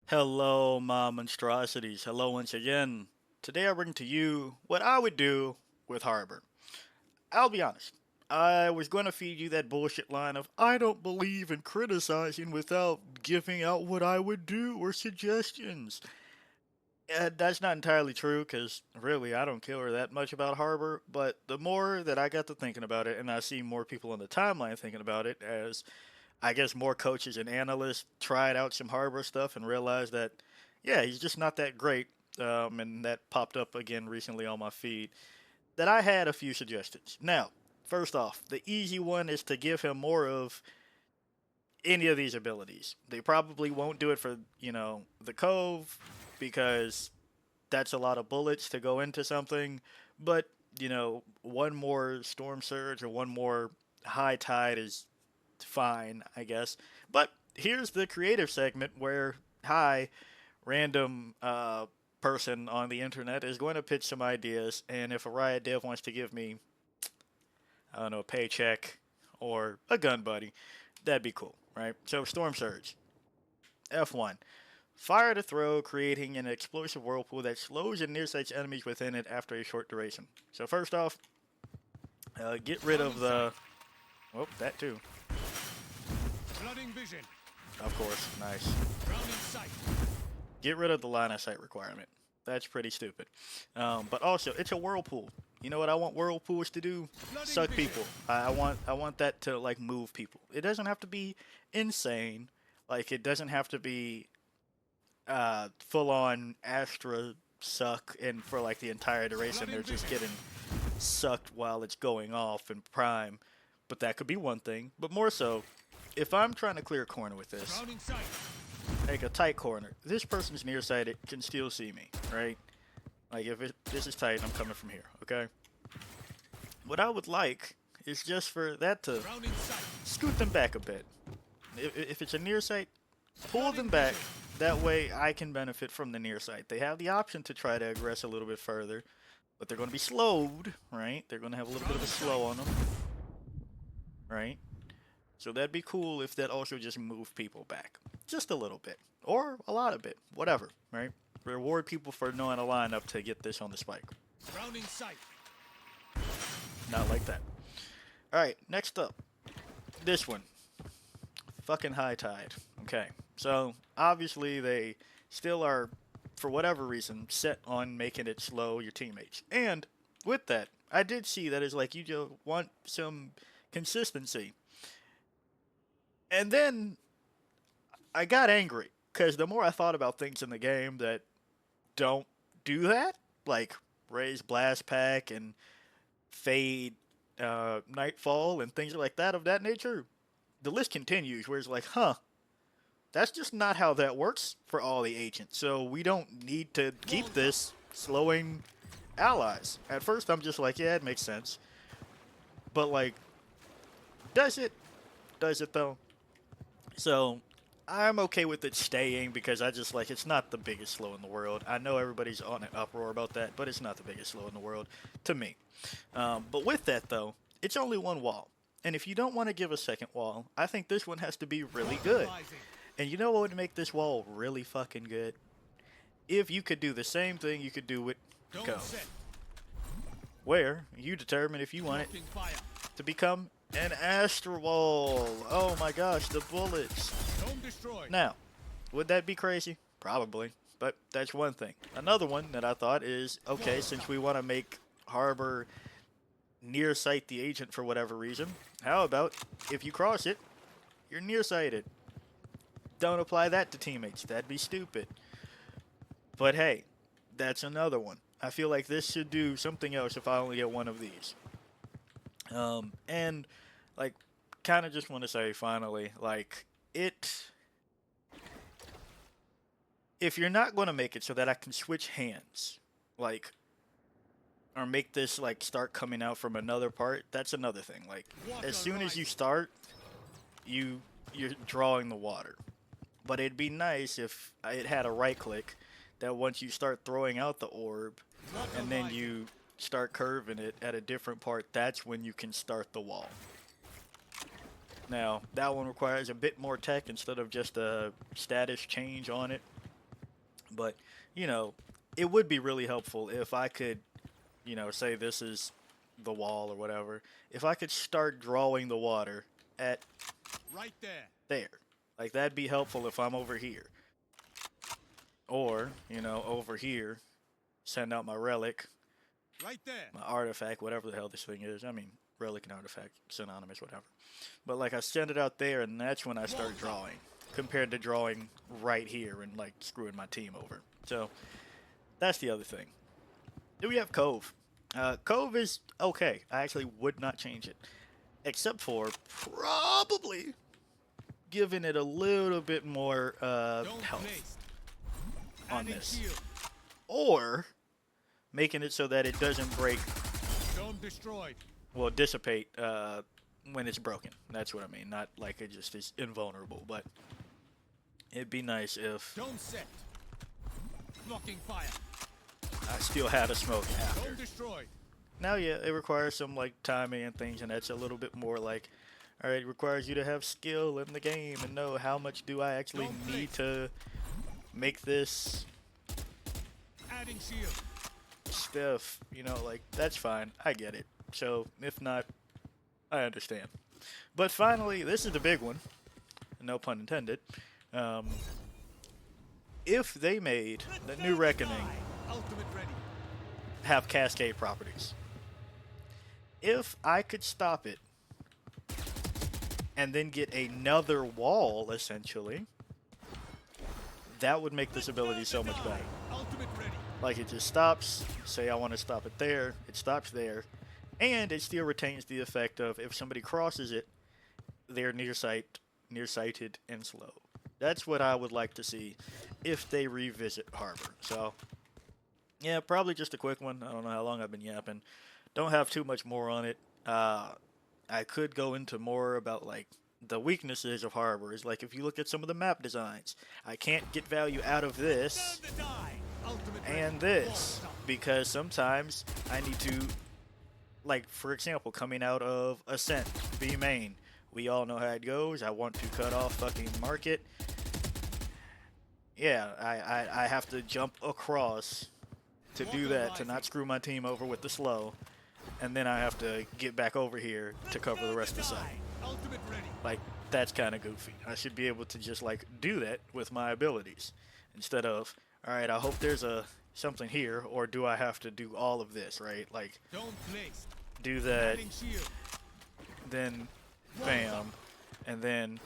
Hello, my monstrosities. Hello once again. Today I bring to you what I would do with Harbor. I'll be honest. I was going to feed you that bullshit line of, I don't believe in criticizing without giving out what I would do or suggestions. That's not entirely true, because really I don't care that much about Harbor, but the more that I got to thinking about it, and I see more people on the timeline thinking about it, as I guess more coaches and analysts tried out some Harbor stuff and realized that, yeah, he's just not that great. And that popped up again recently on my feed. That I had a few suggestions. Now, first off, the easy one is to give him more of any of these abilities. They probably won't do it for, the Cove because that's a lot of bullets to go into something. But, one more Storm Surge or one more High Tide is fine, I guess. But here's the creative segment where hi, random person on the internet is going to pitch some ideas, and if a Riot dev wants to give me, I don't know, a paycheck or a gun buddy, that'd be cool, right? So Storm Surge, F1. Fire to throw, creating an explosive whirlpool that slows and nearsights enemies within it after a short duration. So first off, get rid of the. Oh, that too. Flooding vision. Of course, nice. Drowning sight. Get rid of the line of sight requirement. That's pretty stupid. But also, it's a whirlpool. You know what I want whirlpools to do? Suck people. I want that to like move people. It doesn't have to be insane. Like it doesn't have to be full on Astra suck and for like the entire duration they're just getting sucked while it's going off in prime. But that could be one thing. But more so, if I'm trying to clear a corner with this, Drowning sight. like a tight corner. This person's nearsighted can still see me, right? Like if this is tight, I'm coming from here, okay? What I would like is just for that to Drowning sight. scoot them back a bit. If it's a near sight, pull them back. That way I can benefit from the near sight. They have the option to try to aggress a little bit further, but they're going to be slowed, right? They're going to have a little bit of a slow on them, right? So that'd be cool if that also just moved people back. Just a little bit. Or a lot of bit. Whatever, right? Reward people for knowing a lineup to get this on the spike. Drowning sight. Not like that. Alright, next up. This one. Fucking High Tide. Okay. So, obviously they still are, for whatever reason, set on making it slow your teammates. And with that, I did see that it's like you just want some consistency. And then I got angry because the more I thought about things in the game that don't do that, like raise blast pack and fade nightfall and things like that of that nature, the list continues where it's like, huh, that's just not how that works for all the agents. So we don't need to keep this slowing allies. At first I'm just like, yeah, it makes sense. But like, does it? Does it though? So I'm okay with it staying because I just like it's not the biggest slow in the world. I know everybody's on an uproar about that, but it's not the biggest slow in the world to me. But with that though, it's only one wall. And if you don't want to give a second wall, I think this one has to be really good. And you know what would make this wall really fucking good? If you could do the same thing you could do with Go. Where you determine if you want it to become an Astral Wall. Oh my gosh, the bullets. Now, would that be crazy? Probably. But that's one thing. Another one that I thought is, okay, since we want to make Harbor nearsight the agent for whatever reason, how about if you cross it, you're nearsighted. Don't apply that to teammates. That'd be stupid. But hey, that's another one. I feel like this should do something else if I only get one of these. And like, kind of just want to say finally, like, if you're not going to make it so that I can switch hands, like, or make this like start coming out from another part, that's another thing. Like, as soon as you start, you're drawing the water. But it'd be nice if it had a right click that once you start throwing out the orb, and then you start curving it at a different part, that's when you can start the wall. Now, that one requires a bit more tech instead of just a status change on it. But, you know, it would be really helpful if I could, say this is the wall or whatever. If I could start drawing the water at Right there. there. Like, that'd be helpful if I'm over here. Or, over here, send out my relic, Right there. my artifact, whatever the hell this thing is. I mean, relic and artifact, synonymous, whatever. But, like, I send it out there, and that's when I start drawing. Compared to drawing right here and, like, screwing my team over. So, that's the other thing. Do we have Cove? Cove is okay. I actually would not change it. Except for probably giving it a little bit more Don't health place. on Adding this. shield. Or making it so that it doesn't break, Don't destroyed. well, dissipate when it's broken. That's what I mean. Not like it just is invulnerable, but it'd be nice if Don't set. Blocking fire. I still had a smoke after. Don't destroyed. Now, yeah, it requires some like timing and things, and that's a little bit more like, all right, it requires you to have skill in the game and know how much do I actually need to make this Adding shield. stiff. Like that's fine. I get it. So if not, I understand. But finally, this is the big one. No pun intended. Um, if they made the new Reckoning Ultimate ready. have cascade properties, if I could stop it and then get another wall, essentially, that would make this ability so much better. Ultimate ready. Like it just stops, say I want to stop it there, it stops there, and it still retains the effect of if somebody crosses it, they're nearsighted and slow. That's what I would like to see if they revisit Harbor. So, yeah, probably just a quick one. I don't know how long I've been yapping. Don't have too much more on it. I could go into more about like the weaknesses of Harbor. Is like if you look at some of the map designs, I can't get value out of this Turn the die. Ultimate ready. and this because sometimes I need to, like for example, coming out of Ascent, B main. We all know how it goes. I want to cut off fucking market. Yeah, I have to jump across to do that to not screw my team over with the slow, and then I have to get back over here to cover the rest of the site. Ultimate ready. Like that's kind of goofy. I should be able to just like do that with my abilities instead of all right. I hope there's a something here, or do I have to do all of this right? Like Don't place. do that, Adding shield. then bam, and then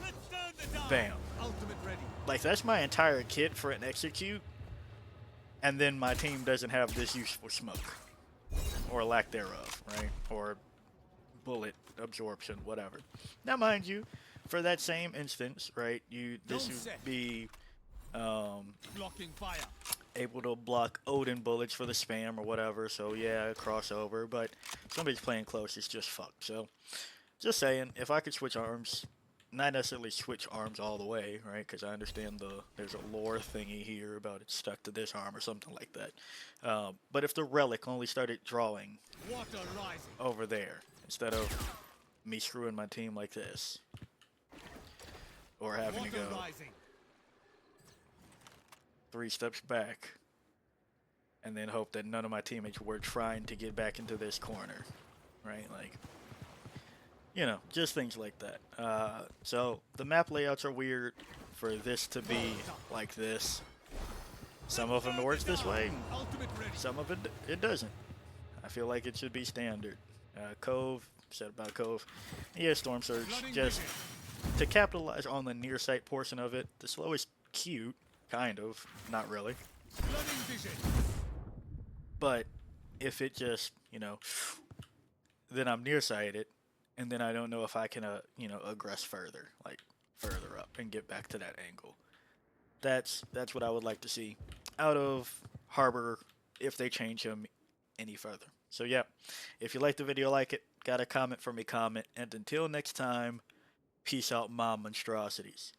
Let's turn the die. bam. Ultimate ready. Like that's my entire kit for an execute, and then my team doesn't have this useful smoke or lack thereof, right? Or bullet absorption, whatever. Now, mind you, for that same instance, right? This would be Blocking fire. able to block Odin bullets for the spam or whatever. So yeah, crossover. But somebody's playing close, it's just fucked. So just saying, if I could switch arms, not necessarily switch arms all the way, right? Because I understand there's a lore thingy here about it's stuck to this arm or something like that. But if the relic only started drawing Water rising. over there instead of me screwing my team like this, or having to Water go rising. 3 steps back and then hope that none of my teammates were trying to get back into this corner, right? Like, just things like that. So the map layouts are weird for this to be like this. Some of them it works this way, Ultimate ready. some of it doesn't. I feel like it should be standard. Cove, said about Cove. Yeah, Storm Surge, Flooding just vision. to capitalize on the near sight portion of it. The slow is cute, kind of, not really. Flooding vision. But if it just, then I'm nearsighted, and then I don't know if I can, aggress further, like further up and get back to that angle. That's what I would like to see out of Harbor if they change him any further. So yeah, if you like the video, like it. Got a comment for me, comment. And until next time, peace out, my monstrosities.